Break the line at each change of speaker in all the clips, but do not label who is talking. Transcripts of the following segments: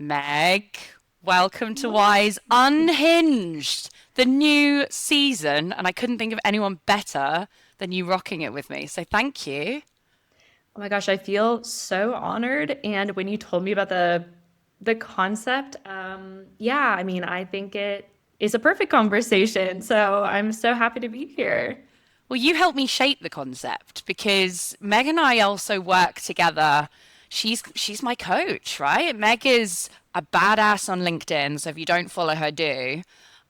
Meg, welcome to Wise Unhinged, the new season, and I couldn't think of anyone better than you rocking it with me. So thank you.
Oh my gosh, I feel so honored. And when you told me about the concept, yeah, I mean, I think it is a perfect conversation. So I'm so happy to be here.
Well, you helped me shape the concept because Meg and I also work together. She's my coach, right? Meg is a badass on LinkedIn, so if you don't follow her, do.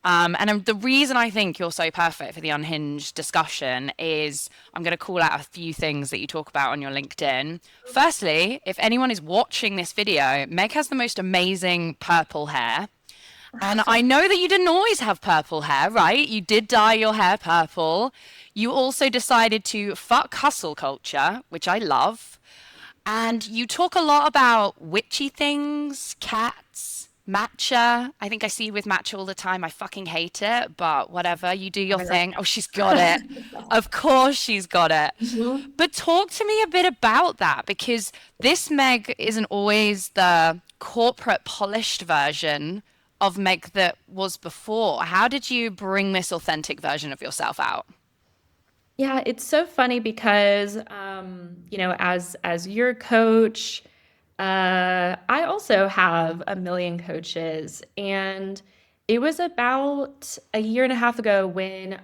The reason I think you're so perfect for the unhinged discussion is I'm going to call out a few things that you talk about on your LinkedIn. Firstly, if anyone is watching this video, Meg has the most amazing purple hair. And I know that you didn't always have purple hair, right? You did dye your hair purple. You also decided to fuck hustle culture, which I love. And you talk a lot about witchy things, cats, matcha. I think I see you with matcha all the time. I fucking hate it, but whatever. You do
Oh
your
my gosh.
thing. Oh, she's got it. Of course she's got it.
Mhm.
But talk to me a bit about that because this Meg isn't always the corporate polished version of Meg that was before. How did you bring this authentic version of yourself out?
Yeah, it's so funny because as your coach, I also have a million coaches, and it was about a year and a half ago when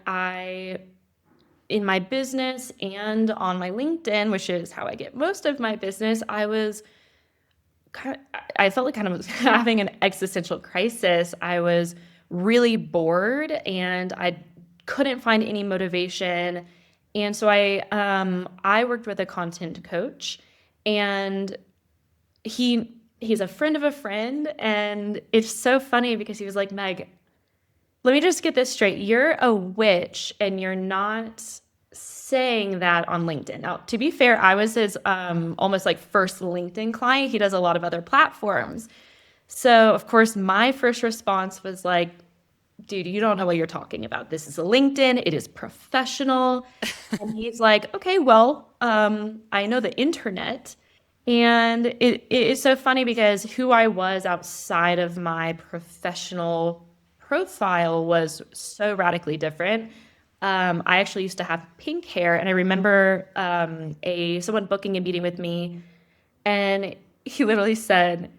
in my business and on my LinkedIn, which is how I get most of my business, I felt like kind of having an existential crisis. I was really bored and I couldn't find any motivation. And so I worked with a content coach, and he's a friend of a friend, and it's so funny because he was like, "Meg, let me just get this straight. You're a witch and you're not saying that on LinkedIn." Now, to be fair, I was his almost like first LinkedIn client. He does a lot of other platforms. So, of course, my first response was like, "Dude, you don't know what you're talking about. This is a LinkedIn. It is professional." And he's like, "Okay, well, I know the internet." And it is so funny because who I was outside of my professional profile was so radically different. I actually used to have pink hair, and I remember a someone booking a meeting with me, and he literally said,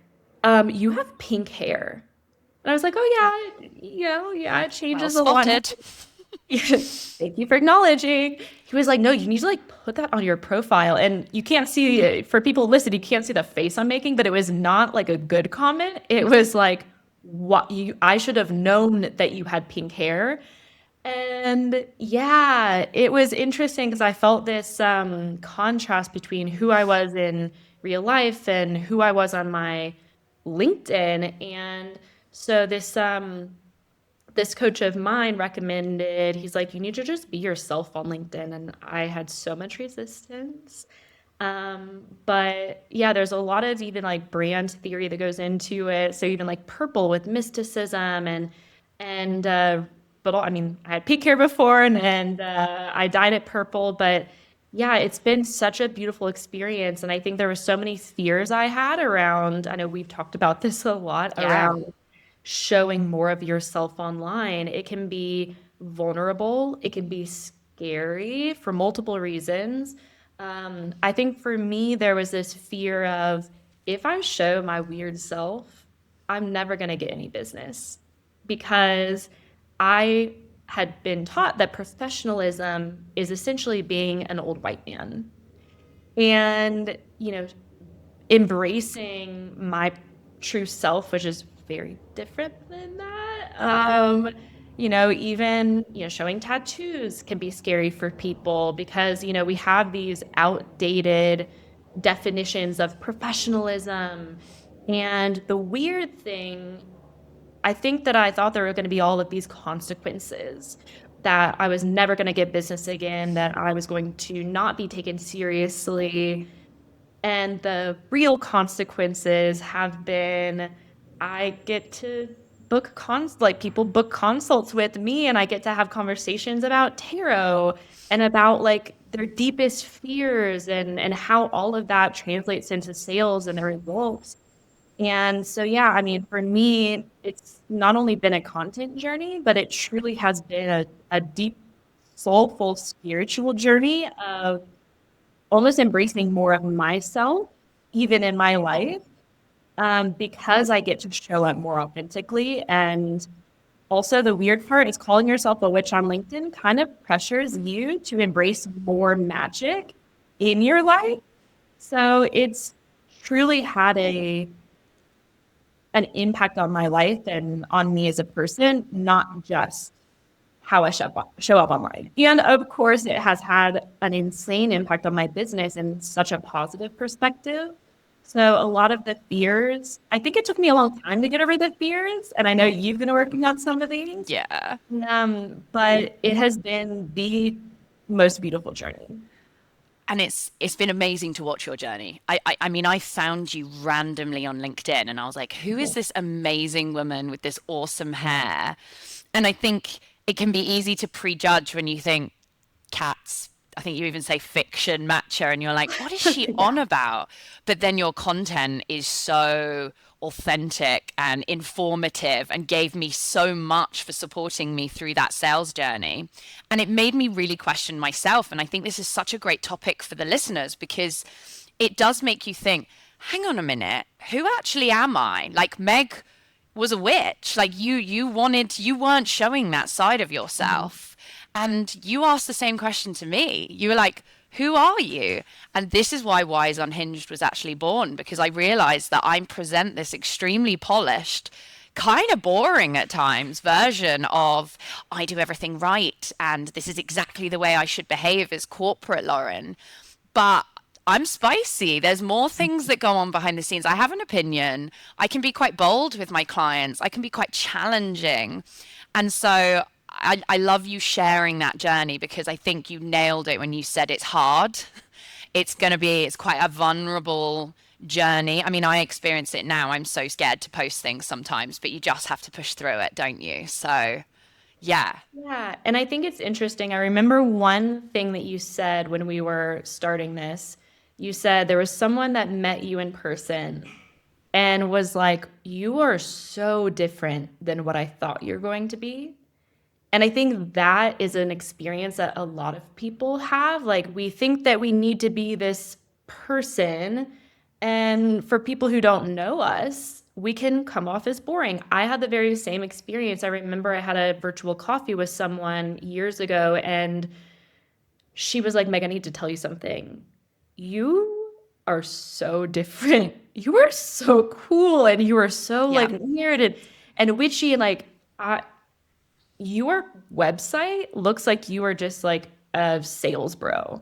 "You have pink hair." And I was like, "Oh yeah, yeah, it
Well
changes a lot."
spotted.
Thank you for acknowledging. He was like, "No, you need to like put that on your profile." And you can't see, for people listening, you can't see the face I'm making, but it was not like a good comment. It was like, what you I should have known that you had pink hair. And yeah, it was interesting because I felt this contrast between who I was in real life and who I was on my LinkedIn. And so this coach of mine recommended, he's like, "You need to just be yourself on LinkedIn." And I had so much resistance. But yeah, there's a lot of even like brand theory that goes into it. So even like purple with mysticism and but I mean, I had pink hair before, and I dyed it purple. But yeah, it's been such a beautiful experience. And I think there were so many fears I had around, I know we've talked about this a lot,
Yeah.
around showing more of yourself online. It can be vulnerable, it can be scary for multiple reasons. I think for me, there was this fear of, if I show my weird self, I'm never going to get any business because I had been taught that professionalism is essentially being an old white man. And, embracing my true self, which is very different than that. Even, showing tattoos can be scary for people because, we have these outdated definitions of professionalism. And the weird thing, I think that I thought there were going to be all of these consequences, that I was never going to get business again, that I was going to not be taken seriously. And the real consequences have been, I get to like people book consults with me, and I get to have conversations about tarot and about like their deepest fears and how all of that translates into sales and their results. And so, yeah, I mean, for me, it's not only been a content journey, but it truly has been a deep, soulful, spiritual journey of almost embracing more of myself, even in my life, because I get to show up more authentically. And also, the weird part is calling yourself a witch on LinkedIn kind of pressures you to embrace more magic in your life. So it's truly had an impact on my life and on me as a person, not just how I show up online. And of course, it has had an insane impact on my business in such a positive perspective. So a lot of the fears, I think it took me a long time to get over the fears, and I know you've been working on some of these.
Yeah.
But it has been the most beautiful journey.
And it's been amazing to watch your journey. I mean, I found you randomly on LinkedIn and I was like, who is this amazing woman with this awesome hair? And I think it can be easy to prejudge when you think cats. I think you even say fiction matcha, and you're like, what is she
Yeah.
on about? But then your content is so authentic and informative and gave me so much for supporting me through that sales journey. And it made me really question myself. And I think this is such a great topic for the listeners because it does make you think, hang on a minute, who actually am I? Like Meg was a witch. Like you weren't showing that side of yourself. And you asked the same question to me. You were like, who are you? And this is why Wise Unhinged was actually born, because I realized that I present this extremely polished, kind of boring at times version of I do everything right and this is exactly the way I should behave as corporate Lauren. But I'm spicy. There's more things that go on behind the scenes. I have an opinion. I can be quite bold with my clients. I can be quite challenging. And so I love you sharing that journey because I think you nailed it when you said it's hard. It's quite a vulnerable journey. I mean, I experience it now. I'm so scared to post things sometimes, but you just have to push through it, don't you? So, yeah.
Yeah, and I think it's interesting. I remember one thing that you said when we were starting this. You said there was someone that met you in person and was like, "You are so different than what I thought you're going to be." And I think that is an experience that a lot of people have. Like, we think that we need to be this person. And for people who don't know us, we can come off as boring. I had the very same experience. I remember I had a virtual coffee with someone years ago, and she was like, Meg, I need to tell you something. You are so different. You are so cool. And you are so
Yeah.
like weird and witchy. And like, I, your website looks like you are just like a sales bro.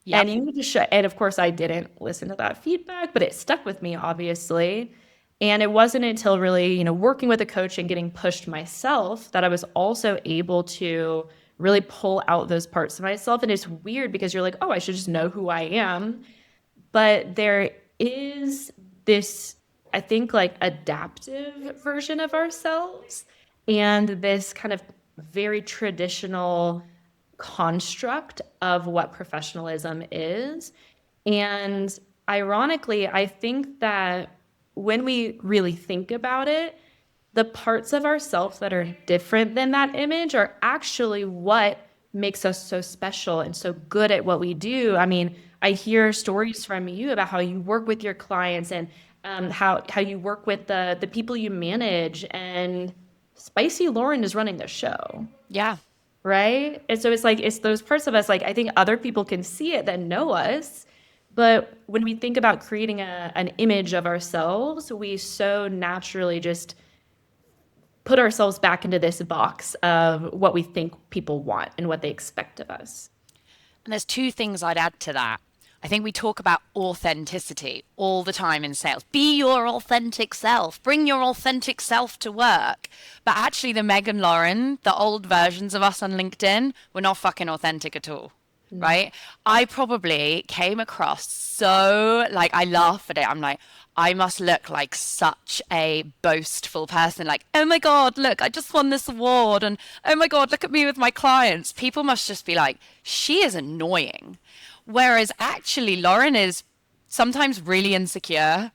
Yep.
And you need to show, and of course, I didn't listen to that feedback, but it stuck with me, obviously. And it wasn't until really, working with a coach and getting pushed myself that I was also able to really pull out those parts of myself. And it's weird because you're like, oh, I should just know who I am. But there is this, I think, like adaptive version of ourselves and this kind of very traditional construct of what professionalism is. And ironically, I think that when we really think about it, the parts of ourselves that are different than that image are actually what makes us so special and so good at what we do. I mean, I hear stories from you about how you work with your clients and how you work with the people you manage, and Spicy Lauren is running the show,
Yeah.
right? And so it's like it's those parts of us, like I think other people can see it that know us, but when we think about creating an image of ourselves, we so naturally just put ourselves back into this box of what we think people want and what they expect of us.
And there's two things I'd add to that. I think we talk about authenticity all the time in sales. Be your authentic self. Bring your authentic self to work. But actually, the Meg and Lauren, the old versions of us on LinkedIn, were not fucking authentic at all. Right? I probably came across so like I laugh at it. I'm like, I must look like such a boastful person. Like, oh my God, look, I just won this award. And oh my God, look at me with my clients. People must just be like, she is annoying. Whereas actually, Lauren is sometimes really insecure,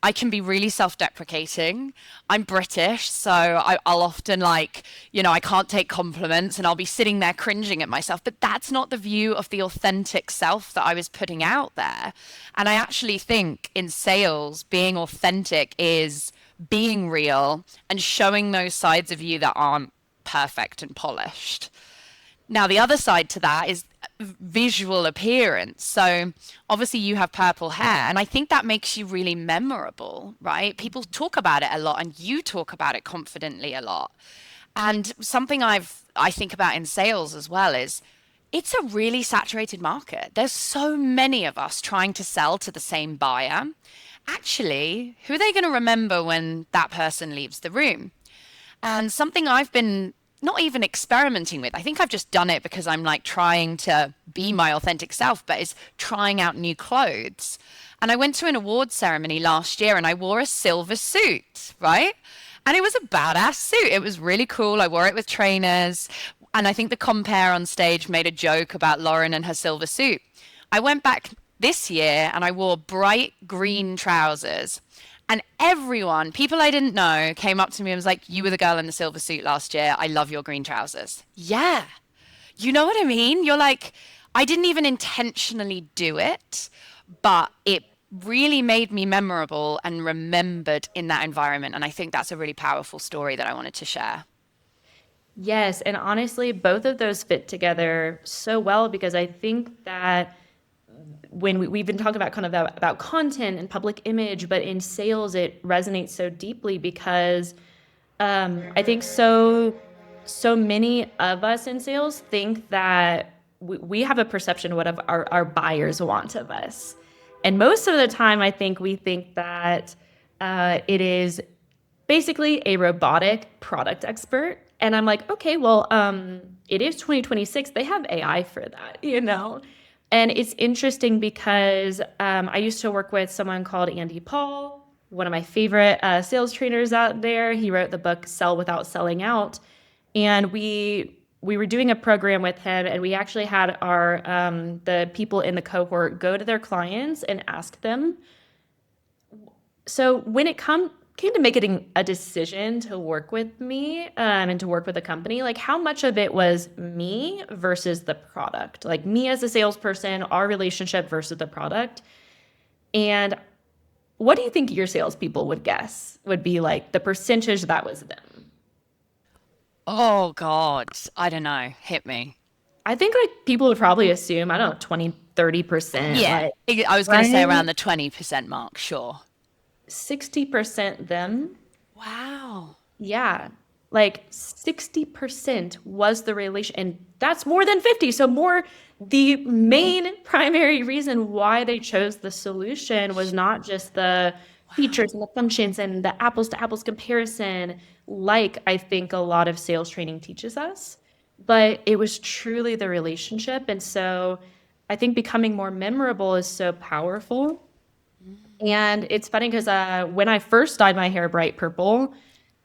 I can be really self-deprecating. I'm British, so I'll often like, I can't take compliments and I'll be sitting there cringing at myself. But that's not the view of the authentic self that I was putting out there. And I actually think in sales, being authentic is being real and showing those sides of you that aren't perfect and polished. Now, the other side to that is visual appearance. So, obviously, you have purple hair, and I think that makes you really memorable, right? People talk about it a lot, and you talk about it confidently a lot. And something I think about in sales as well is it's a really saturated market. There's so many of us trying to sell to the same buyer. Actually, who are they going to remember when that person leaves the room? And something I've been not even experimenting with, I think I've just done it because I'm like trying to be my authentic self, but is trying out new clothes. And I went to an awards ceremony last year and I wore a silver suit, right? And it was a badass suit. It was really cool. I wore it with trainers. And I think the compere on stage made a joke about Lauren and her silver suit. I went back this year and I wore bright green trousers. And everyone, people I didn't know, came up to me and was like, "You were the girl in the silver suit last year. I love your green trousers." Yeah. You know what I mean? You're like, I didn't even intentionally do it, but it really made me memorable and remembered in that environment. And I think that's a really powerful story that I wanted to share.
Yes, and honestly, both of those fit together so well because I think that when we've been talking about kind of about content and public image, but in sales, it resonates so deeply because I think so many of us in sales think that we have a perception of what our buyers want of us. And most of the time, I think we think that it is basically a robotic product expert. And I'm like, okay, well, it is 2026. They have AI for that, you know? And it's interesting because I used to work with someone called Andy Paul, one of my favorite sales trainers out there. He wrote the book Sell Without Selling Out. And we were doing a program with him, and we actually had our the people in the cohort go to their clients and ask them. So when it came to making a decision to work with me and to work with a company, like how much of it was me versus the product, like me as a salesperson, our relationship versus the product. And what do you think your salespeople would guess would be like the percentage that was them?
Oh God, I don't know. Hit me.
I think like people would probably assume, I don't know, 20, 30%,
Yeah,
like,
I was going to say
right?
around the 20% mark, sure.
60% them.
Wow.
Yeah. Like 60% was the relation, and that's more than 50. So more the main primary reason why they chose the solution was not just the features and the functions and the apples to apples comparison, like I think a lot of sales training teaches us, but it was truly the relationship. And so I think becoming more memorable is so powerful. And it's funny because when I first dyed my hair bright purple,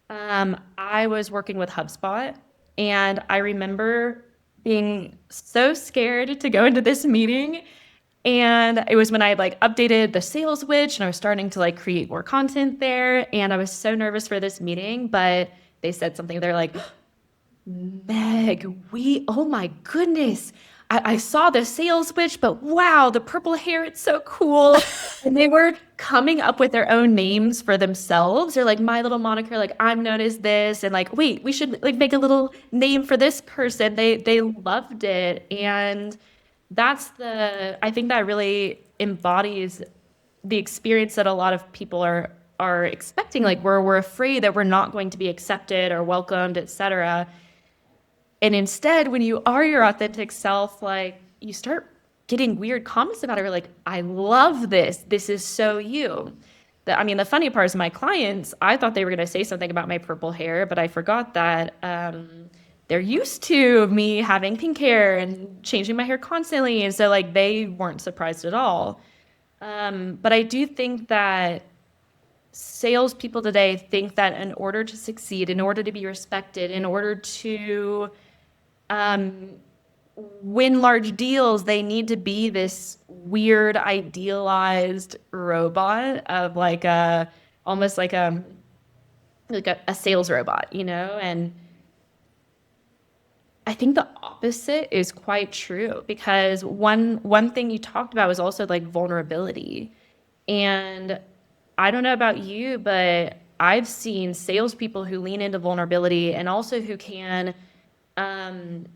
I was working with HubSpot, and I remember being so scared to go into this meeting. And it was when I like updated the sales witch and I was starting to like create more content there. And I was so nervous for this meeting, but they said something. They're like, Meg, oh my goodness. I saw the sales witch, but wow, the purple hair, it's so cool. And they were coming up with their own names for themselves. They're like, my little moniker, like I'm known as this. And like, wait, we should like make a little name for this person. They loved it. And I think that really embodies the experience that a lot of people are expecting. Like we're afraid that we're not going to be accepted or welcomed, etc. And instead, when you are your authentic self, like you start getting weird comments about it. Or like, I love this. This is so you. I mean, the funny part is my clients, I thought they were going to say something about my purple hair, but I forgot that they're used to me having pink hair and changing my hair constantly. And so like they weren't surprised at all. But I do think that salespeople today think that in order to succeed, in order to be respected, in order to win large deals, they need to be this weird idealized robot of like a almost like a sales robot, you know? And I think the opposite is quite true because one thing you talked about was also like vulnerability. And I don't know about you, but I've seen salespeople who lean into vulnerability and also who can um,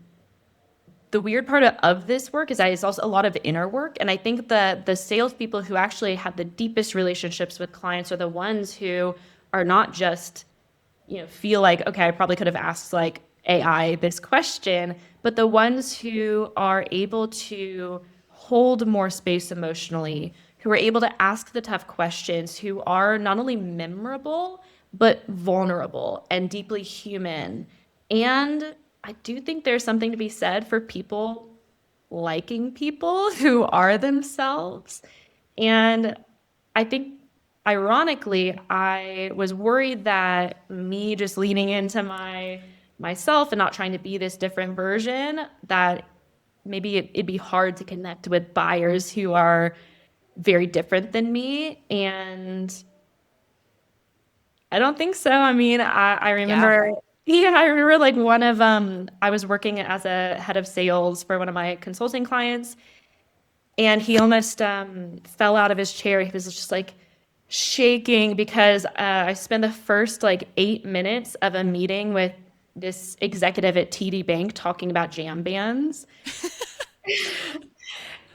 the weird part of this work is that it's also a lot of inner work. And I think the salespeople who actually have the deepest relationships with clients are the ones who are not just, feel like, okay, I probably could have asked like AI this question, but the ones who are able to hold more space emotionally, who are able to ask the tough questions, who are not only memorable, but vulnerable and deeply human. And I do think there's something to be said for people liking people who are themselves. And I think, ironically, I was worried that me just leaning into myself and not trying to be this different version, that maybe it'd be hard to connect with buyers who are very different than me. And I don't think so. I mean, I
Yeah.
remember, yeah, I remember like I was working as a head of sales for one of my consulting clients, and he almost fell out of his chair. He was just like shaking because I spent the first like 8 minutes of a meeting with this executive at TD Bank talking about jam bands.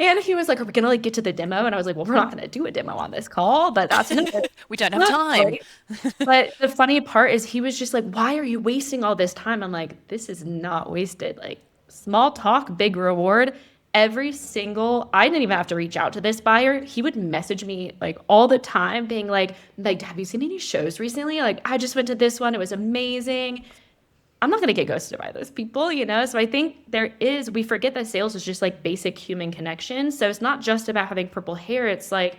And he was like, "Are we gonna like get to the demo?" And I was like, "Well, we're not gonna do a demo on this call, but that's another."
We don't have time.
But the funny part is he was just like, "Why are you wasting all this time?" I'm like, "This is not wasted. Like small talk, big reward." I didn't even have to reach out to this buyer. He would message me like all the time being like, "Have you seen any shows recently? Like I just went to this one. It was amazing." I'm not going to get ghosted by those people, you know? So I think we forget that sales is just like basic human connection. So it's not just about having purple hair. It's like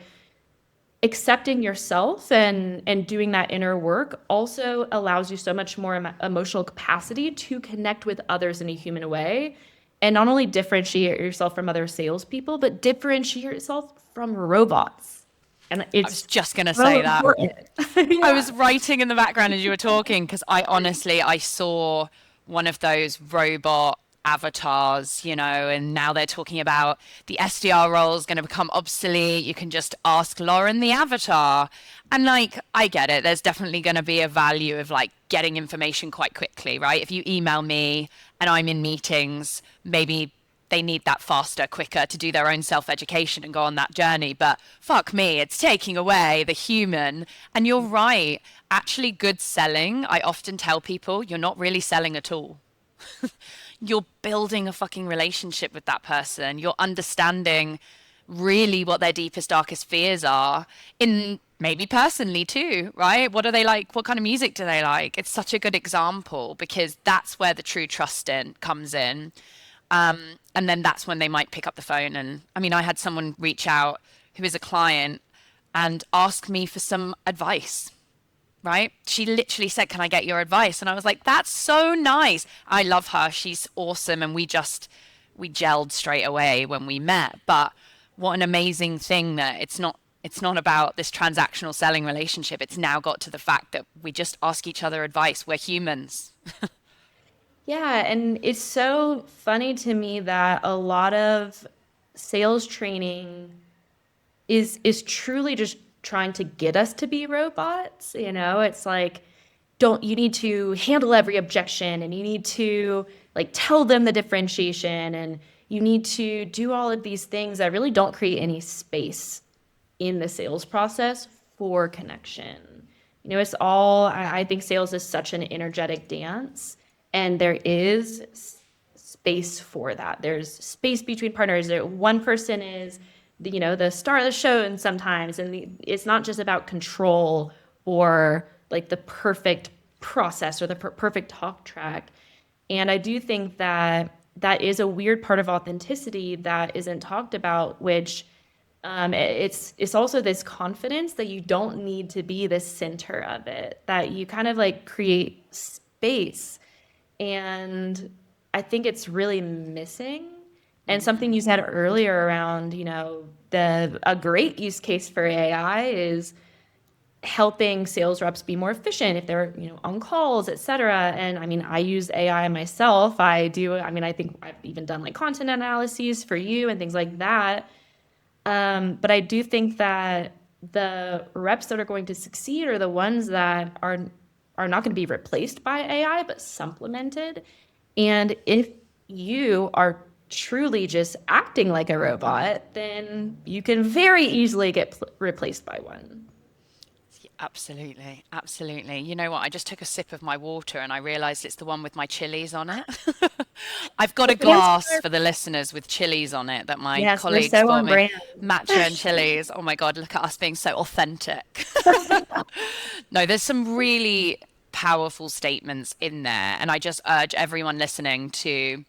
accepting yourself and doing that inner work also allows you so much more emotional capacity to connect with others in a human way, and not only differentiate yourself from other salespeople, but differentiate yourself from robots. And
I was
it's
just going to
so
say that.
important.
I
Yeah.
was writing in the background as you were talking because I saw one of those robot avatars, and now they're talking about the SDR role is going to become obsolete. You can just ask Lauren the avatar. And like, I get it. There's definitely going to be a value of like getting information quite quickly, right? If you email me and I'm in meetings, maybe they need that faster, quicker to do their own self education and go on that journey. But fuck me, it's taking away the human. And you're right. Actually, good selling, I often tell people, you're not really selling at all. You're building a fucking relationship with that person. You're understanding really what their deepest, darkest fears are, in maybe personally too, right? What do they like? What kind of music do they like? It's such a good example because that's where the true trust in comes in. And then that's when they might pick up the phone. And I mean, I had someone reach out who is a client and ask me for some advice, right? She literally said, "Can I get your advice?" And I was like, "That's so nice." I love her. She's awesome. And we gelled straight away when we met. But what an amazing thing that it's not about this transactional selling relationship. It's now got to the fact that we just ask each other advice. We're humans.
Yeah, and it's so funny to me that a lot of sales training is truly just trying to get us to be robots, you know? It's like don't you need to handle every objection, and you need to like tell them the differentiation, and you need to do all of these things that really don't create any space in the sales process for connection. You know, I think sales is such an energetic dance, and there is space for that. There's space between partners. One person is, the star of the show, and sometimes, and it's not just about control or like the perfect process or the perfect talk track. And I do think that that is a weird part of authenticity that isn't talked about, which it's also this confidence that you don't need to be the center of it, that you kind of like create space. And I think it's really missing And something you said earlier around, the a great use case for AI is helping sales reps be more efficient if they're, on calls, et cetera. And I mean, I use AI myself. I think I've even done like content analyses for you and things like that. But I do think that the reps that are going to succeed are the ones that are not going to be replaced by AI, but supplemented. And if you are truly just acting like a robot, then you can very easily get replaced by one.
Absolutely, absolutely. You know what? I just took a sip of my water and I realized it's the one with my chilies on it. I've got a
Yes,
glass for the listeners with chilies on it that my
yes, we're
colleagues
so
bought
on
me.
brand.
Matcha and chilies. Oh my God, look at us being so authentic. No, there's some really powerful statements in there. And I just urge everyone listening to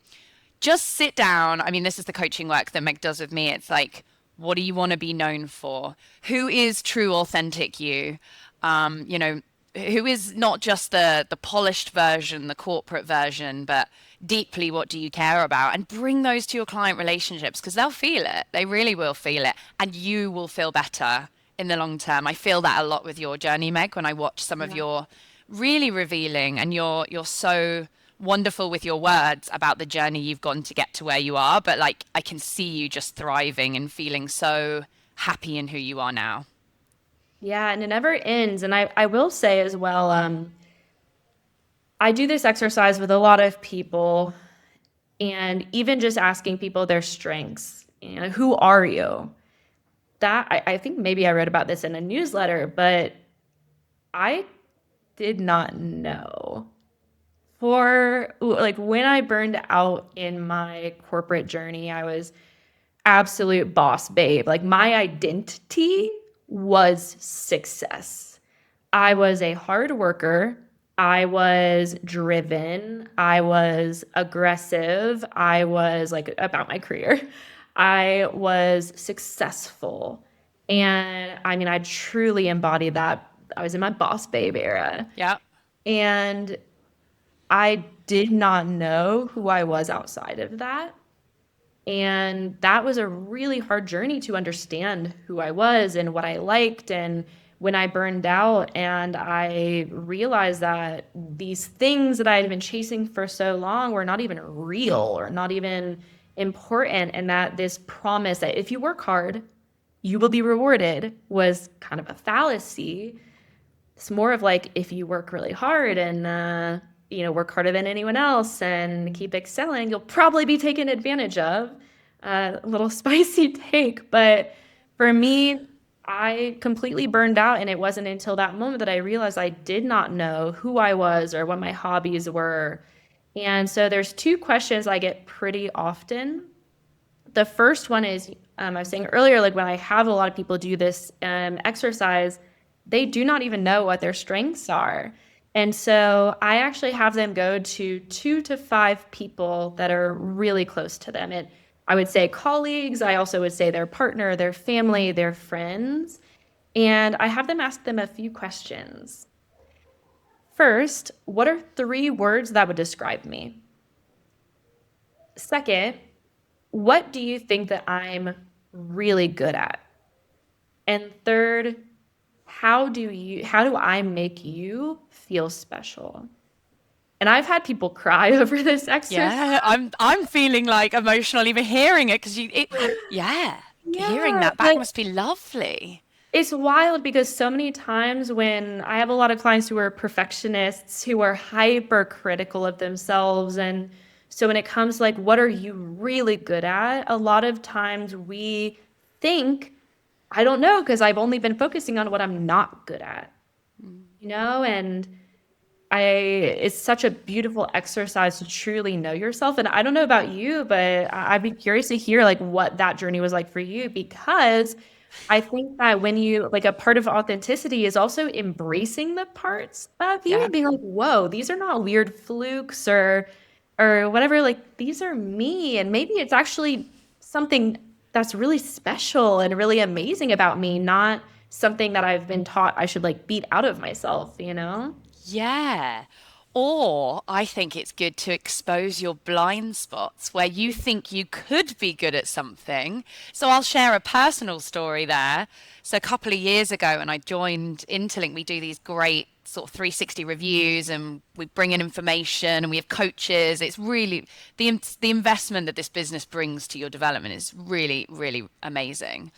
just sit down. I mean, this is the coaching work that Meg does with me. It's like, what do you want to be known for? Who is true, authentic you? You know, who is not just the polished version, the corporate version, but deeply what do you care about? And bring those to your client relationships because they'll feel it. They really will feel it, and you will feel better in the long term. I feel that a lot with your journey, Meg, when I watch some of
Yeah.
your really revealing and you're so wonderful with your words about the journey you've gone to get to where you are, but like I can see you just thriving and feeling so happy in who you are now.
Yeah, and it never ends. And I will say as well, I do this exercise with a lot of people, and even just asking people their strengths. Who are you? I think maybe I wrote about this in a newsletter, but I did not know. For like when I burned out in my corporate journey, I was absolute boss babe. Like my identity was success. I was a hard worker. I was driven. I was aggressive. I was like about my career. I was successful. And I mean, I truly embodied that. I was in my boss babe era.
Yeah.
And I did not know who I was outside of that. And that was a really hard journey to understand who I was and what I liked. And when I burned out and I realized that these things that I had been chasing for so long were not even real or not even important, and that this promise that if you work hard, you will be rewarded was kind of a fallacy. It's more of like if you work really hard and work harder than anyone else and keep excelling, you'll probably be taken advantage of. A little spicy take, but for me, I completely burned out, and it wasn't until that moment that I realized I did not know who I was or what my hobbies were. And so there's two questions I get pretty often. The first one is, I was saying earlier, like when I have a lot of people do this exercise, they do not even know what their strengths are. And so I actually have them go to 2 to 5 people that are really close to them. And I would say colleagues, I also would say their partner, their family, their friends. And I have them ask them a few questions. First, what are 3 words that would describe me? Second, what do you think that I'm really good at? And third, how do I make you feel special? And I've had people cry over this exercise.
Yeah, I'm feeling like emotional even hearing it because yeah, hearing
Yeah,
that back
but
must be lovely.
it's wild because so many times when I have a lot of clients who are perfectionists, who are hyper critical of themselves, and so when it comes to like, what are you really good at? A lot of times we think, I don't know, because I've only been focusing on what I'm not good at, and it's such a beautiful exercise to truly know yourself. And I don't know about you, but I'd be curious to hear like what that journey was like for you, because I think that when you like a part of authenticity is also embracing the parts of you
Yeah.
and being like, whoa, these are not weird flukes or whatever. Like these are me. And maybe it's actually something that's really special and really amazing about me, not something that I've been taught I should like beat out of myself, you know?
Yeah. Or I think it's good to expose your blind spots where you think you could be good at something. So I'll share a personal story there. So a couple of years ago when I joined Interlink, we do these great sort of 360 reviews and we bring in information and we have coaches. It's really the investment that this business brings to your development is really, really amazing.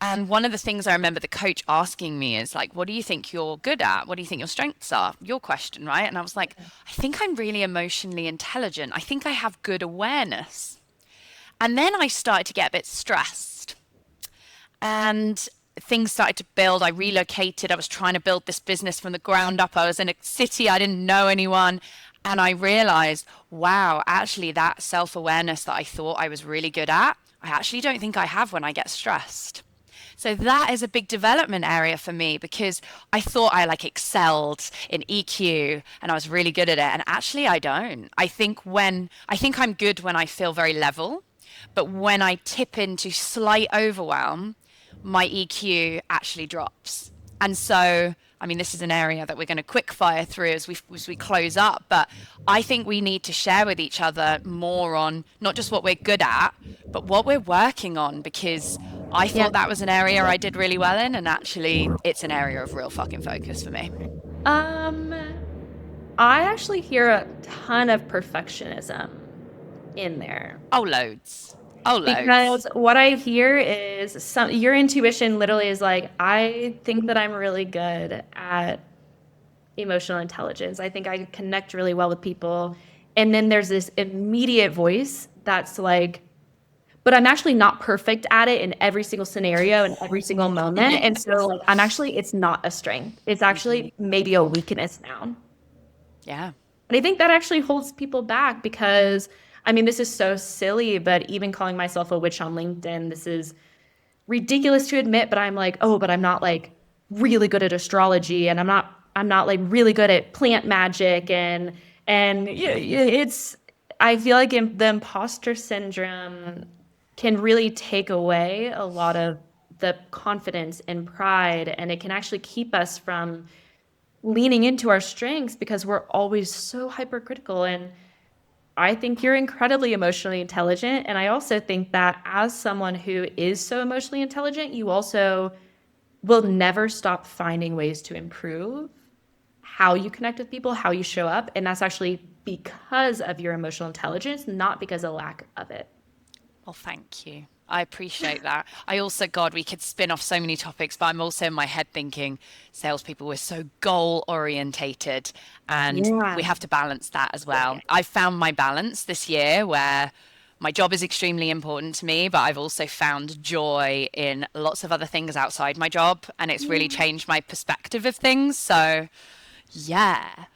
And one of the things I remember the coach asking me is like, what do you think you're good at? What do you think your strengths are? Your question, right? And I was like, I think I'm really emotionally intelligent. I think I have good awareness. And then I started to get a bit stressed and things started to build. I relocated. I was trying to build this business from the ground up. I was in a city, I didn't know anyone. And I realized, wow, actually, that self awareness that I thought I was really good at, I actually don't think I have when I get stressed. So that is a big development area for me because I thought I like excelled in EQ and I was really good at it. And actually I don't. I think I'm good when I feel very level, but when I tip into slight overwhelm, my EQ actually drops. And so, I mean, this is an area that we're going to quick fire through as we close up, but I think we need to share with each other more on not just what we're good at, but what we're working on because I
Yeah.
thought that was an area I did really well in, and actually it's an area of real fucking focus for me.
Um, I actually hear a ton of perfectionism in there.
Oh, loads. Oh, loads.
Because what I hear is your intuition literally is like, I think that I'm really good at emotional intelligence. I think I connect really well with people. And then there's this immediate voice that's like, but I'm actually not perfect at it in every single scenario and every single moment. And so like I'm actually it's not a strength. It's
Hmm.
actually maybe a weakness now.
Yeah.
And I think that actually holds people back because I mean this is so silly, but even calling myself a witch on LinkedIn, this is ridiculous to admit, but I'm like, oh, but I'm not like really good at astrology and I'm not like really good at plant magic and it's I feel like the imposter syndrome can really take away a lot of the confidence and pride and it can actually keep us from leaning into our strengths because we're always so hypercritical and I think you're incredibly emotionally intelligent. And I also think that as someone who is so emotionally intelligent, you also will never stop finding ways to improve how you connect with people, how you show up. And that's actually because of your emotional intelligence, not because of lack of it.
Well, thank you. I appreciate that. I also, God, we could spin off so many topics, but I'm also in my head thinking salespeople, we're so goal orientated and
Yeah.
we have to balance that as well. I've found my balance this year where my job is extremely important to me, but I've also found joy in lots of other things outside my job, and it's really
Yeah.
changed my perspective of things. So, yeah.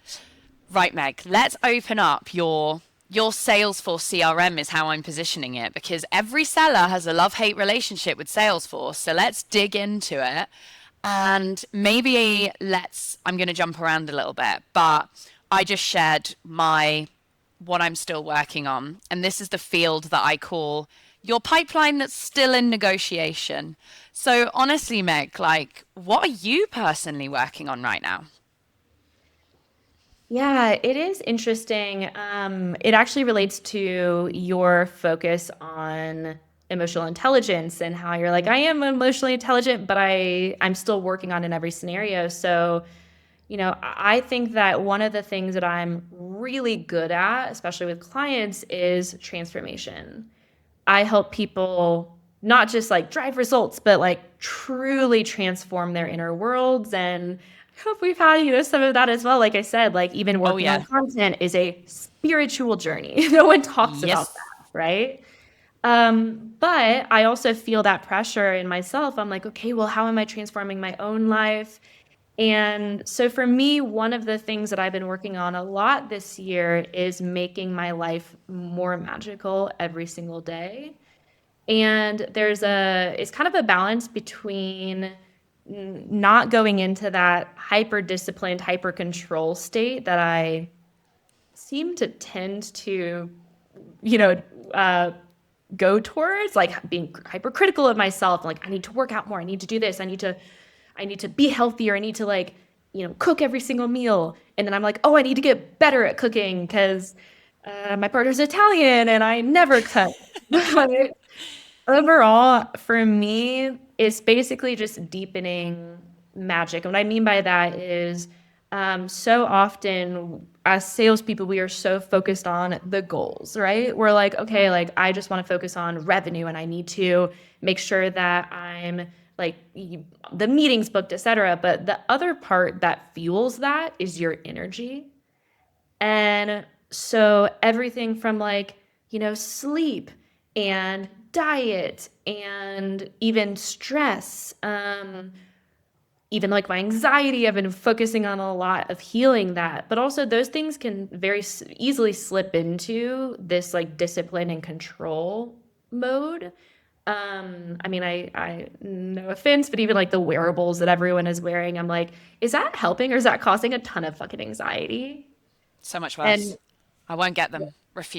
Right, Meg, let's open up your Salesforce CRM is how I'm positioning it because every seller has a love-hate relationship with Salesforce. So let's dig into it. And maybe I'm going to jump around a little bit, but I just shared what I'm still working on. And this is the field that I call your pipeline that's still in negotiation. So honestly, Meg, like, what are you personally working on right now?
Yeah, it is interesting. It actually relates to your focus on emotional intelligence and how you're like, I am emotionally intelligent, but I'm still working on in every scenario. So, I think that one of the things that I'm really good at, especially with clients, is transformation. I help people not just like drive results, but like truly transform their inner worlds. And I hope we've had, some of that as well. Like I said, like even
Oh,
working on
yeah.
content is a spiritual journey. No one talks about
Yes.
that, right? But I also feel that pressure in myself. I'm like, okay, well, how am I transforming my own life? And so for me, one of the things that I've been working on a lot this year is making my life more magical every single day. And it's kind of a balance between not going into that hyper disciplined, hyper control state that I seem to tend to, you know, uh, go towards, like being hypercritical of myself. Like I need to work out more. I need to do this. I need to be healthier. I need to like cook every single meal. And then I'm like, oh, I need to get better at cooking because my partner's Italian and I never cook. But overall, for me, it's basically just deepening magic. And what I mean by that is so often as salespeople, we are so focused on the goals, right? We're like, okay, like I just want to focus on revenue and I need to make sure that I'm like the meetings booked, etc. But the other part that fuels that is your energy. And so everything from like, sleep and diet and even stress, even like my anxiety, I've been focusing on a lot of healing that. But also those things can very easily slip into this like discipline and control mode. I mean, I no offense, but even like the wearables that everyone is wearing, I'm like, is that helping or is that causing a ton of fucking anxiety?
So much
And
worse. I won't get them.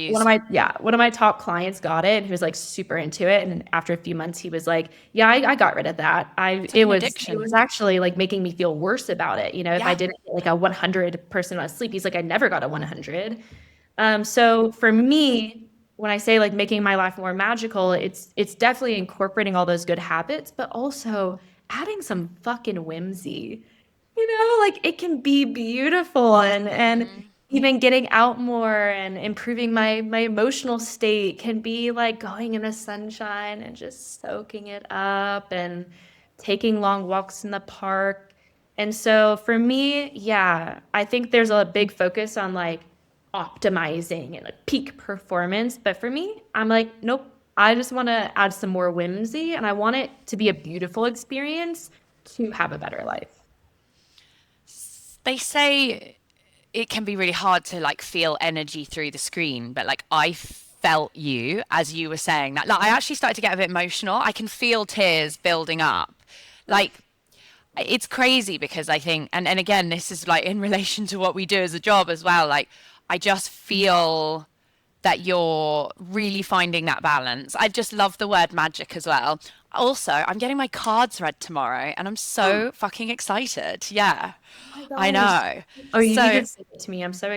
one of
Refuse.
my yeah, one of my top clients got it and he was like super into it. And after a few months, he was like, yeah, I got rid of that.
It's like
It
an
was it
addiction.
was actually like making me feel worse about it. If I
Yeah.
didn't get like a 100% amount of sleep, he's like, I never got a 100. So for me, when I say like making my life more magical, it's definitely incorporating all those good habits, but also adding some fucking whimsy. Like it can be beautiful and
Hmm.
even getting out more and improving my emotional state can be like going in the sunshine and just soaking it up and taking long walks in the park. And so for me, yeah, I think there's a big focus on like optimizing and like peak performance. But for me, I'm like, nope, I just want to add some more whimsy and I want it to be a beautiful experience to have a better life.
They say it can be really hard to like feel energy through the screen, but like I felt you as you were saying that. Like I actually started to get a bit emotional. I can feel tears building up. Like it's crazy because I think, and again, this is like in relation to what we do as a job as well. Like I just feel that you're really finding that balance. I just love the word magic as well. Also, I'm getting my cards read tomorrow and I'm so fucking excited. Yeah,
My
I
gosh.
know.
Oh, you need
So
to send it to me. I'm so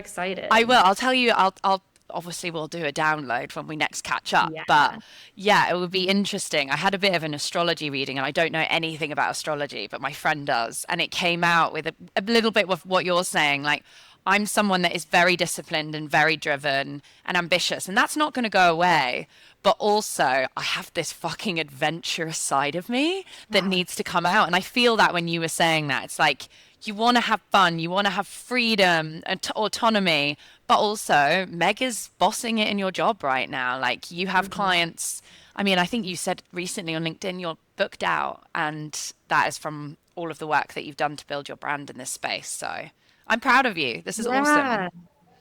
I
excited.
will. I'll tell you. I'll obviously we'll do a download when we next catch up. But
Yeah.
yeah, it would be interesting. I had a bit of an astrology reading, and I don't know anything about astrology, but my friend does, and it came out with a little bit of what you're saying. Like I'm someone that is very disciplined and very driven and ambitious, and that's not going to go away. But also, I have this fucking adventurous side of me that
Yeah.
needs to come out. And I feel that when you were saying that, it's like you want to have fun, you want to have freedom and autonomy, but also Meg is bossing it in your job right now. Like you have
Mhm.
clients. I mean, I think you said recently on LinkedIn you're booked out, and that is from all of the work that you've done to build your brand in this space. So I'm proud of you. This is awesome.
Yeah.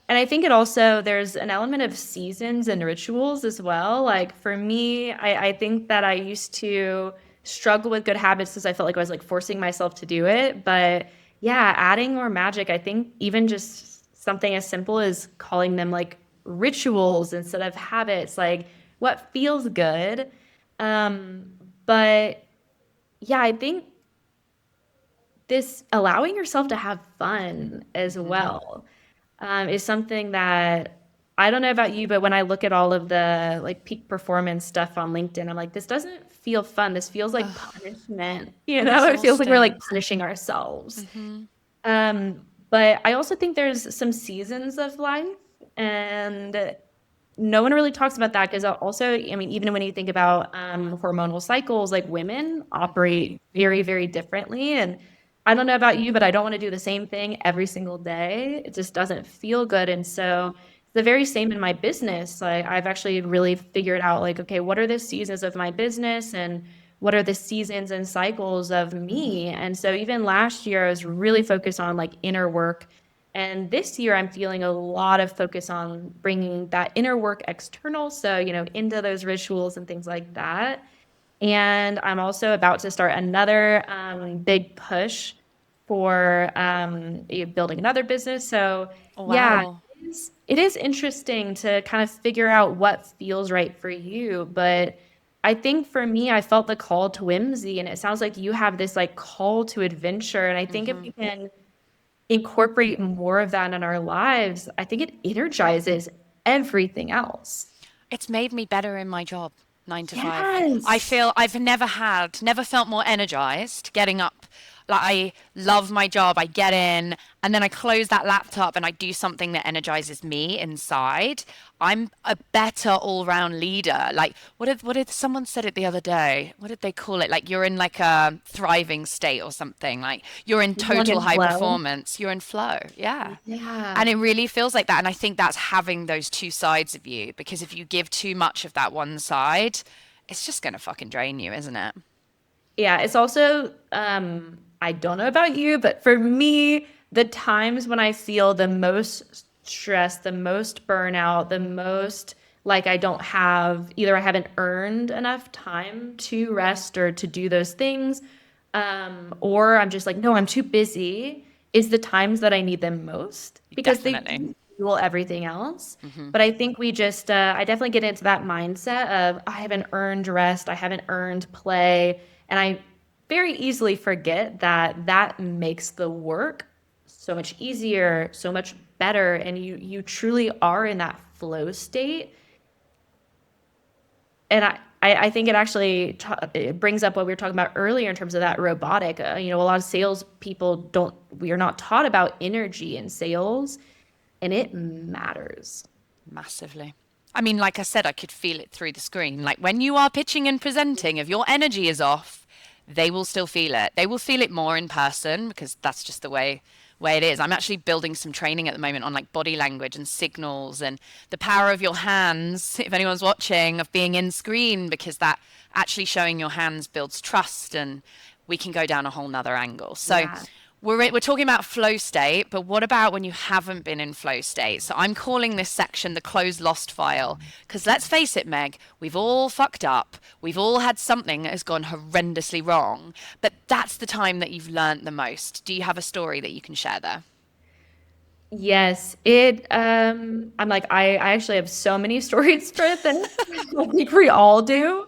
And I think it also, there's an element of seasons and rituals as well. Like for me, I think that I used to struggle with good habits because I felt like I was like forcing myself to do it. But yeah, adding more magic, I think even just something as simple as calling them like rituals instead of habits, like what feels good. But yeah, I think this allowing yourself to have fun as
Hmm.
well is something that I don't know about you, but when I look at all of the like peak performance stuff on LinkedIn, I'm like, this doesn't feel fun. This feels like
Ugh,
punishment. It feels like we're like
exhausting.
punishing ourselves.
Hmm.
But I also think there's some seasons of life, and no one really talks about that because also, I mean, even when you think about hormonal cycles, like women operate very, very differently. And I don't know about you, but I don't want to do the same thing every single day. It just doesn't feel good. And so it's the very same in my business. Like I've actually really figured out like, okay, what are the seasons of my business and what are the seasons and cycles of me? And so even last year, I was really focused on like inner work and this year, I'm feeling a lot of focus on bringing that inner work external. So, into those rituals and things like that. And I'm also about to start another big push for building another business. So,
Oh,
yeah,
wow.
it is interesting to kind of figure out what feels right for you. But I think for me, I felt the call to whimsy, and it sounds like you have this like call to adventure. And I think if
Hmm.
we can incorporate more of that in our lives, I think it energizes everything else.
It's made me better in my job, 9 to 5. I
Yes.
feel I've never felt more energized getting up. Like I love my job. I get in and then I close that laptop and I do something that energizes me inside. I'm a better all-round leader. Like what did someone said it the other day? What did they call it? Like you're in like a thriving state or something. Like you're in
Feeling
total
in
high
flow.
performance. You're in flow. Yeah.
Yeah.
And it really feels like that. And I think that's having those two sides of you, because if you give too much of that one side, it's just going to fucking drain you, isn't it?
Yeah, it's also, I don't know about you, but for me, the times when I feel the most stress, the most burnout, the most like I don't have, either I haven't earned enough time to rest or to do those things, or I'm just like, no, I'm too busy, is the times that I need them most because they
Definitely.
do fuel everything else.
Hmm.
But I think I definitely get into that mindset of I haven't earned rest, I haven't earned play. And I very easily forget that that makes the work so much easier, so much better, and you truly are in that flow state. And I think it actually it brings up what we were talking about earlier in terms of that robotic. A lot of sales people don't, we are not taught about energy in sales, and it matters.
Massively. I mean, like I said, I could feel it through the screen. Like when you are pitching and presenting, if your energy is off, they will still feel it. They will feel it more in person because that's just the way it is. I'm actually building some training at the moment on like body language and signals and the power of your hands, if anyone's watching, of being in screen, because that actually showing your hands builds trust, and we can go down a whole nother angle. So
Yeah.
we're talking about flow state, but what about when you haven't been in flow state? So I'm calling this section the closed lost file. Because let's face it, Meg, we've all fucked up. We've all had something that has gone horrendously wrong. But that's the time that you've learned the most. Do you have a story that you can share there?
Yes, I'm like, I actually have so many stories for this. I think we all do.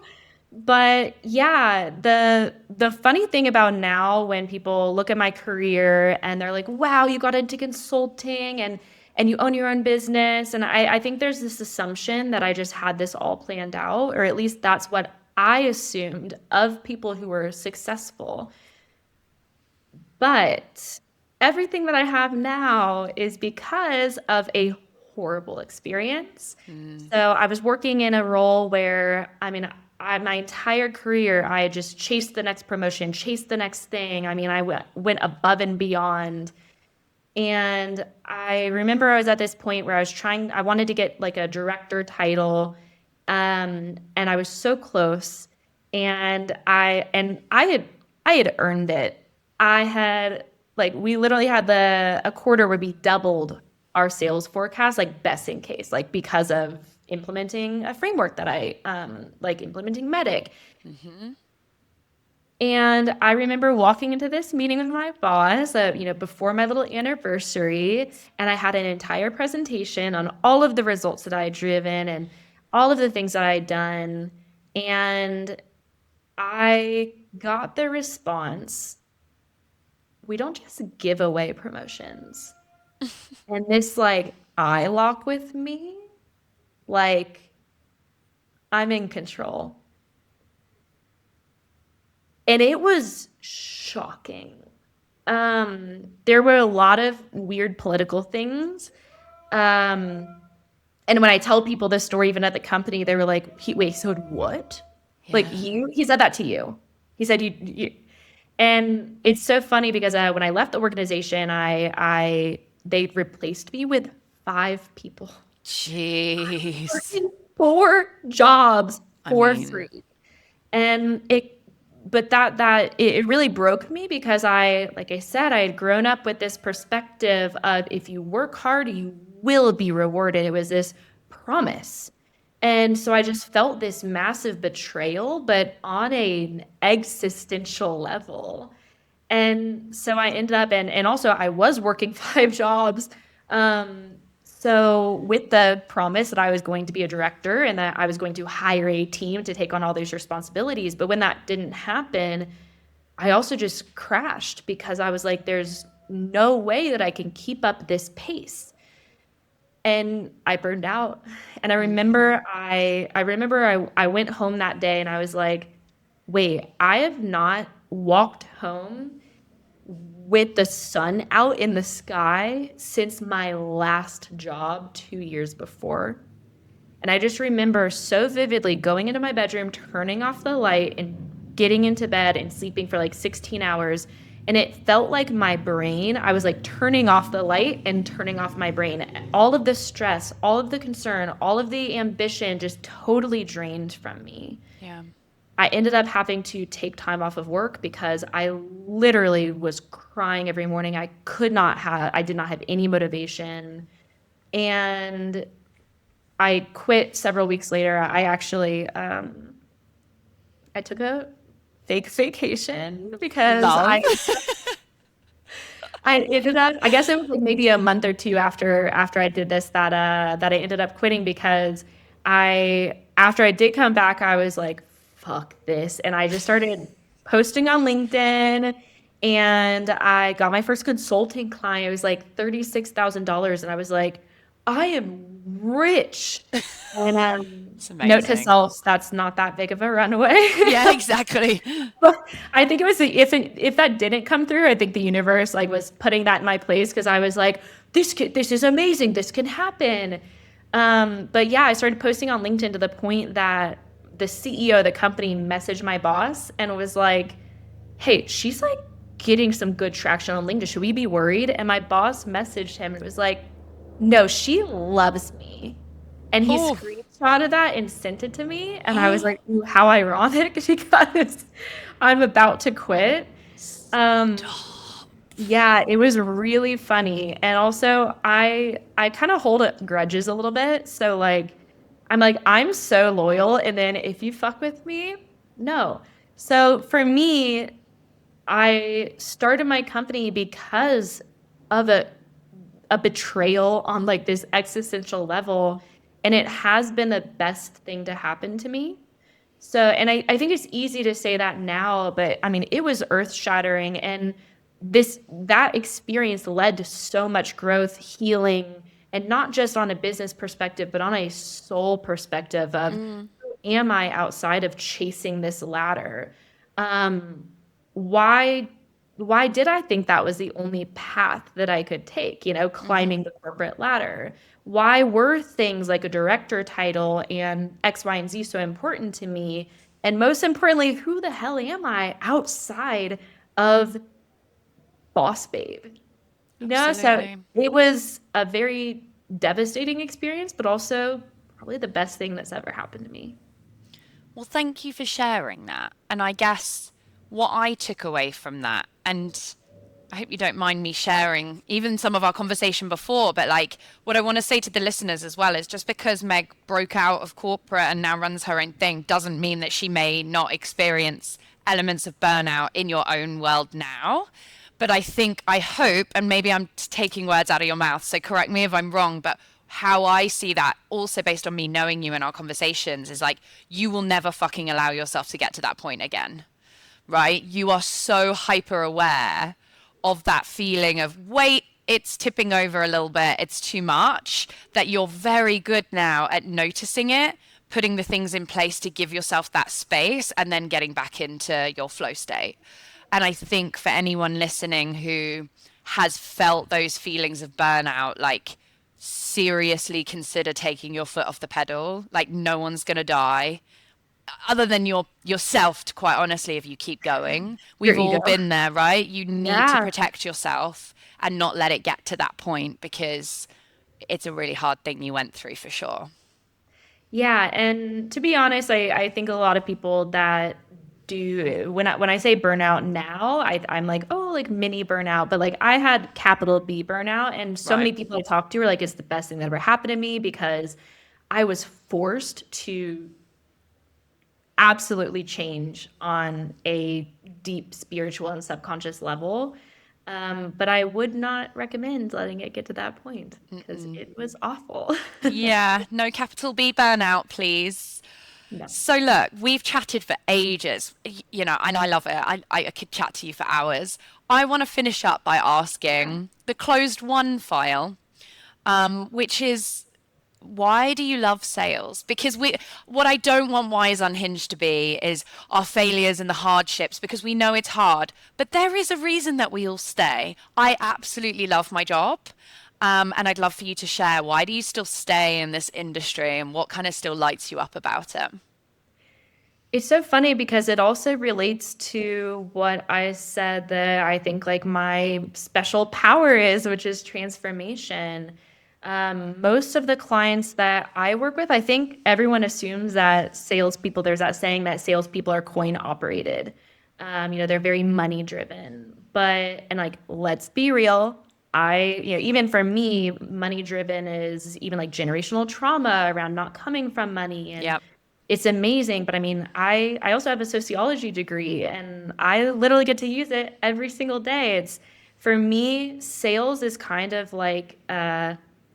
But yeah, the funny thing about now when people look at my career and they're like, wow, you got into consulting and you own your own business. And I think there's this assumption that I just had this all planned out, or at least that's what I assumed of people who were successful. But everything that I have now is because of a horrible experience.
Mm.
So I was working in a role where, I mean, my entire career, I just chased the next promotion, chased the next thing. I mean, went above and beyond. And I remember I was at this point where I wanted to get like a director title. And I was so close. And I had earned it. I had like we literally had a quarter where we doubled our sales forecast, like best in case, like because of implementing a framework that I like implementing Medic.
Hmm.
And I remember walking into this meeting with my boss, before my little anniversary, and I had an entire presentation on all of the results that I had driven and all of the things that I had done. And I got the response, we don't just give away promotions. And this like eye lock with me, like I'm in control. And it was shocking. There were a lot of weird political things. Um, and when I tell people this story, even at the company, they were like, wait, so what? Like
Yeah.
he said that to you. He said you and it's so funny because when I left the organization, they replaced me with 5 people.
Jeez.
Working 4 jobs
I
for
mean,
free. And it really broke me because like I said, I had grown up with this perspective of if you work hard, you will be rewarded. It was this promise. And so I just felt this massive betrayal, but on an existential level. And so I ended up, and also I was working 5 jobs. So with the promise that I was going to be a director and that I was going to hire a team to take on all these responsibilities. But when that didn't happen, I also just crashed because I was like, no way that I can keep up this pace. And I burned out. And I
Mm.
remember I went home that day and I was like, wait, I have not walked home with the sun out in the sky since my last job 2 years before. And I just remember so vividly going into my bedroom, turning off the light, and getting into bed and sleeping for like 16 hours. And it felt like my brain, I was like turning off the light and turning off my brain. All of the stress, all of the concern, all of the ambition just totally drained from me.
Yeah.
I ended up having to take time off of work because I literally was crying every morning. I did not have any motivation. And I quit several weeks later. I took a fake vacation because
Love.
I ended up, I guess it was like maybe a month or two after I did this that I ended up quitting because after I did come back, I was like, fuck this. And I just started posting on LinkedIn, and I got my first consulting client. It was like $36,000. And I was like, I am rich. And
It's
note to
amazing.
self, that's not that big of a runaway.
Yeah, exactly.
Well, I think it was if that didn't come through, I think the universe like was putting that in my place because I was like, this is amazing, this can happen. But yeah, I started posting on LinkedIn to the point that the CEO of the company messaged my boss and was like, "Hey, she's like getting some good traction on LinkedIn. Should we be worried?" And my boss messaged him and was like, "No, she loves me." And he
Oh.
screenshotted that and sent it to me. And I was like, "Ooh, how ironic," because I'm about to quit. Um,
Stop.
yeah, it was really funny. And also I kind of hold it grudges a little bit. So like I'm so loyal, and then if you fuck with me, no. So for me, I started my company because of a betrayal on like this existential level, and it has been the best thing to happen to me. So, and I think it's easy to say that now, but I mean, it was earth shattering. And that experience led to so much growth, healing, and not just on a business perspective, but on a soul perspective of
Mm.
who am I outside of chasing this ladder? Um, why why did I think that was the only path that I could take,
Hmm.
climbing the corporate ladder? Why were things like a director title and X, Y, and Z so important to me? And most importantly, who the hell am I outside of Boss Babe? So
Absolutely.
it was a very devastating experience, but also probably the best thing that's ever happened to me.
Well, thank you for sharing that. And I guess what I took away from that, and I hope you don't mind me sharing even some of our conversation before, but like what I want to say to the listeners as well is just because Meg broke out of corporate and now runs her own thing doesn't mean that she may not experience elements of burnout in your own world now. But I think, I hope, and maybe I'm taking words out of your mouth, so correct me if I'm wrong, but how I see that, also based on me knowing you in our conversations, is like you will never fucking allow yourself to get to that point again, right? You are so hyper aware of that feeling of, wait, it's tipping over a little bit, it's too much, that you're very good now at noticing it, putting the things in place to give yourself that space, and then getting back into your flow state. And I think for anyone listening who has felt those feelings of burnout, like seriously consider taking your foot off the pedal. Like no one's going to die other than yourself, quite honestly, if you keep going.
Your
We've all
ego.
been there, right? You need to
Yeah.
protect yourself and not let it get to that point because it's a really hard thing you went through for sure.
Yeah, and to be honest, I think a lot of people that do when I say burnout now, I'm like, oh, like mini burnout, but like I had capital B burnout, and so
Right.
many people I talk to are like, it's the best thing that ever happened to me because I was forced to absolutely change on a deep spiritual and subconscious level. But I would not recommend letting it get to that point because
Mm-mm.
it was awful.
Yeah, no capital B burnout, please.
No.
So look, we've chatted for ages, and I love it. I could chat to you for hours. I want to finish up by
Yeah.
asking the closed one file, which is why do you love sales? Because what I don't want Why is Unhinged to be is our failures and the hardships, because we know it's hard, but there is a reason that we all stay. I absolutely love my job. And I'd love for you to share, why do you still stay in this industry and what kind of still lights you up about it?
It's so funny because it also relates to what I said that I think like my special power is, which is transformation. Most of the clients that I work with, I think everyone assumes that salespeople, there's that saying that salespeople are coin operated. They're very money driven. And like, let's be real. Even for me, money driven is even like generational trauma around not coming from money, and
Yep.
it's amazing. But I mean, I also have a sociology degree and I literally get to use it every single day. It's for me, sales is kind of like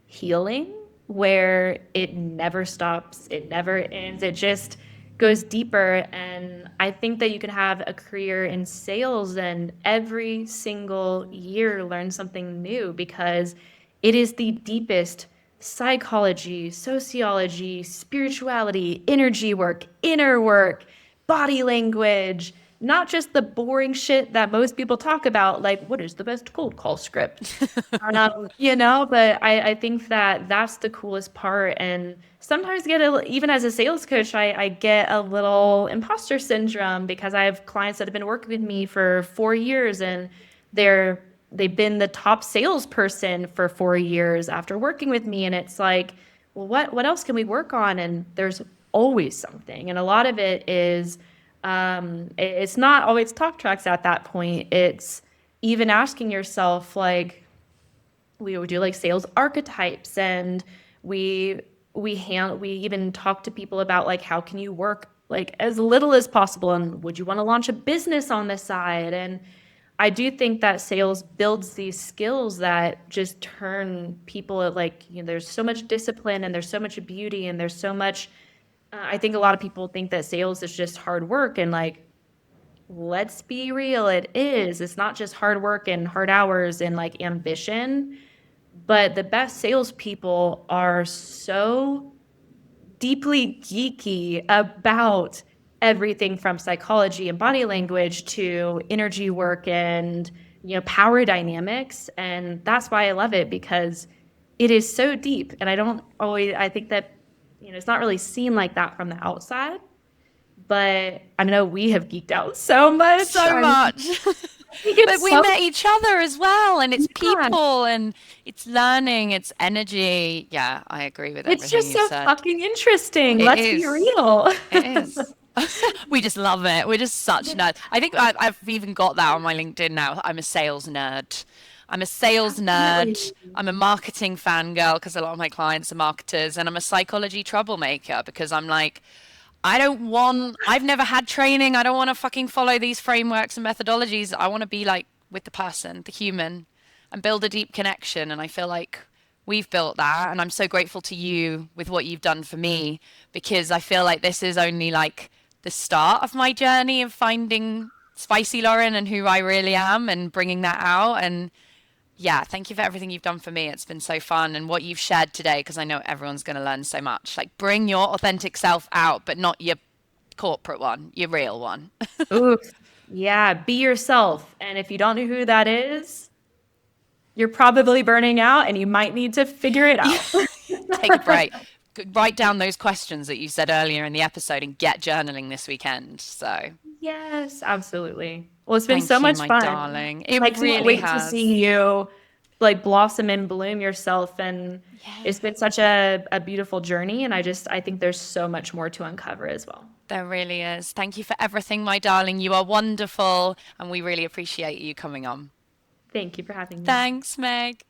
healing where it never stops, it never ends, it just goes deeper. And I think that you can have a career in sales and every single year learn something new because it is the deepest psychology, sociology, spirituality, energy work, inner work, body language, not just the boring shit that most people talk about, like what is the best cold call script. But I think that that's the coolest part. And sometimes even as a sales coach, I get a little imposter syndrome because I have clients that have been working with me for 4 years and they're they've been the top salesperson for 4 years after working with me. And it's like, well, what else can we work on? And there's always something. And a lot of it is it's not always talk tracks at that point. It's even asking yourself like, we would do like sales archetypes, and we we even talk to people about like how can you work like as little as possible, and would you want to launch a business on the side. And I do think that sales builds these skills that just turn people at like, there's so much discipline and there's so much beauty and there's so much I think a lot of people think that sales is just hard work, and like, let's be real, it is. It's not just hard work and hard hours and like ambition. But the best salespeople are so deeply geeky about everything from psychology and body language to energy work and power dynamics. And that's why I love it, because it is so deep. And I think that it's not really seen like that from the outside. But I know we have geeked out so much
So
on
much.
we get
But we
so
met each other as well, and it's
yeah.
people and it's learning, it's energy. Yeah, I agree with
It's
everything
just
you've
so
said.
fucking interesting.
It
Let's be
is.
real.
It is. We just love it. We're just such nerds. I think I've even got that on my LinkedIn now. I'm a sales nerd. I'm a sales
Definitely.
nerd. I'm a marketing fangirl because a lot of my clients are marketers, and I'm a psychology troublemaker because I'm like, I've never had training. I don't want to fucking follow these frameworks and methodologies. I want to be like with the person, the human, and build a deep connection. And I feel like we've built that. And I'm so grateful to you with what you've done for me, because I feel like this is only like the start of my journey of finding Spicy Lauren and who I really am and bringing that out. And yeah, thank you for everything you've done for me. It's been so fun, and what you've shared today, because I know everyone's going to learn so much. Like, bring your authentic self out, but not your corporate one, your real one.
Oof. Yeah, be yourself. And if you don't know who that is, you're probably burning out and you might need to figure it
Yeah.
out.
Take a break. Write down those questions that you said earlier in the episode and get journaling this weekend. So,
Yes, absolutely. Well, it's been so
thank you,
much
my
fun.
darling. It
I can't
really
wait to
has.
see you like blossom and bloom yourself. And
Yeah.
it's been such a beautiful journey. And I think there's so much more to uncover as well.
There really is. Thank you for everything, my darling. You are wonderful, and we really appreciate you coming on.
Thank you for having me.
Thanks, Meg.